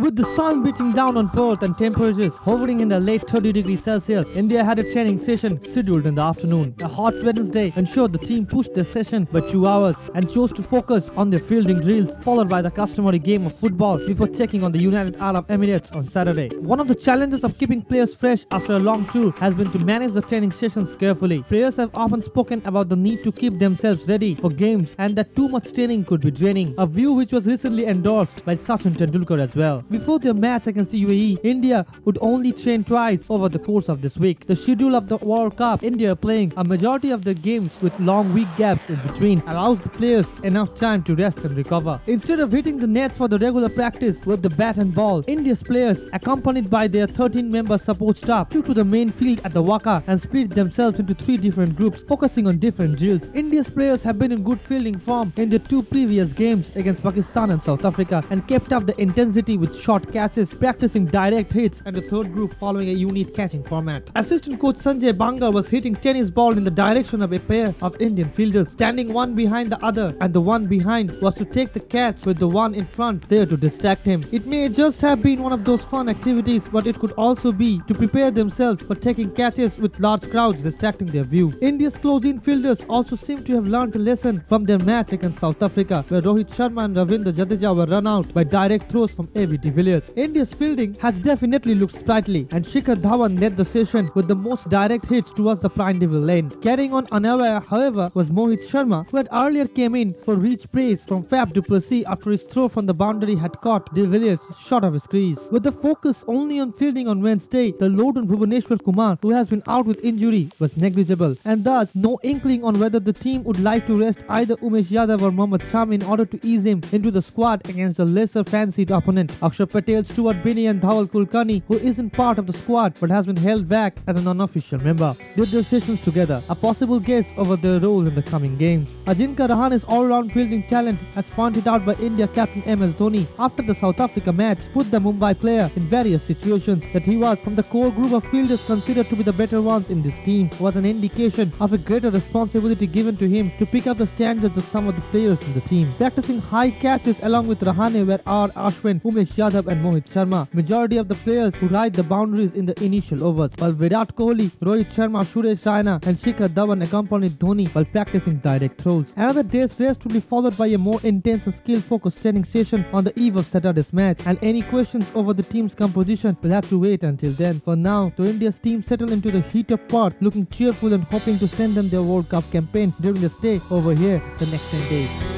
With the sun beating down on Perth and temperatures hovering in the late 30 degrees Celsius, India had a training session scheduled in the afternoon. A hot Wednesday ensured the team pushed their session by 2 hours and chose to focus on their fielding drills, followed by the customary game of football before taking on the United Arab Emirates on Saturday. One of the challenges of keeping players fresh after a long tour has been to manage the training sessions carefully. Players have often spoken about the need to keep themselves ready for games and that too much training could be draining, a view which was recently endorsed by Sachin Tendulkar as well. Before their match against the UAE, India would only train twice over the course of this week. The schedule of the World Cup, India playing a majority of their games with long week gaps in between, allows the players enough time to rest and recover. Instead of hitting the nets for the regular practice with the bat and ball, India's players, accompanied by their 13-member support staff, took to the main field at the Waka and split themselves into 3 different groups, focusing on different drills. India's players have been in good fielding form in their 2 previous games against Pakistan and South Africa and kept up the intensity with short catches, practicing direct hits, and the third group following a unique catching format. Assistant coach Sanjay Banga was hitting tennis ball in the direction of a pair of Indian fielders, standing one behind the other, and the one behind was to take the catch with the one in front there to distract him. It may just have been one of those fun activities, but it could also be to prepare themselves for taking catches with large crowds distracting their view. India's close-in fielders also seem to have learned a lesson from their match against South Africa, where Rohit Sharma and Ravindra Jadeja were run out by direct throws from A.B. de Villiers. India's fielding has definitely looked sprightly, and Shikhar Dhawan led the session with the most direct hits towards the prime devil lane. Carrying on unaware, however, was Mohit Sharma, who had earlier came in for reach praise from Fab du Plessis after his throw from the boundary had caught de Villiers short of his crease. With the focus only on fielding on Wednesday, the load on Bhuvaneshwar Kumar, who has been out with injury, was negligible, and thus no inkling on whether the team would like to rest either Umesh Yadav or Mohammad Shami in order to ease him into the squad against a lesser fancied opponent. Akshar Patel, Stuart Binney and Dhawal Kulkarni, who isn't part of the squad but has been held back as an unofficial member, did their sessions together, a possible guess over their role in the coming games. Ajinkya Rahane's all-round fielding talent, as pointed out by India captain MS Dhoni after the South Africa match, put the Mumbai player in various situations. That he was from the core group of fielders considered to be the better ones in this team was an indication of a greater responsibility given to him to pick up the standards of some of the players in the team. Practicing high catches along with Rahane were R. Ashwin, Umesh Yadav and Mohit Sharma, majority of the players who ride the boundaries in the initial overs, while Virat Kohli, Rohit Sharma, Suresh Raina and Shikhar Dhawan accompanied Dhoni while practicing direct throws. Another day's rest will be followed by a more intense and skill-focused training session on the eve of Saturday's match, and any questions over the team's composition will have to wait until then. For now, the India's team settled into the heat of Perth, looking cheerful and hoping to strengthen their World Cup campaign during the stay over here the next 10 days.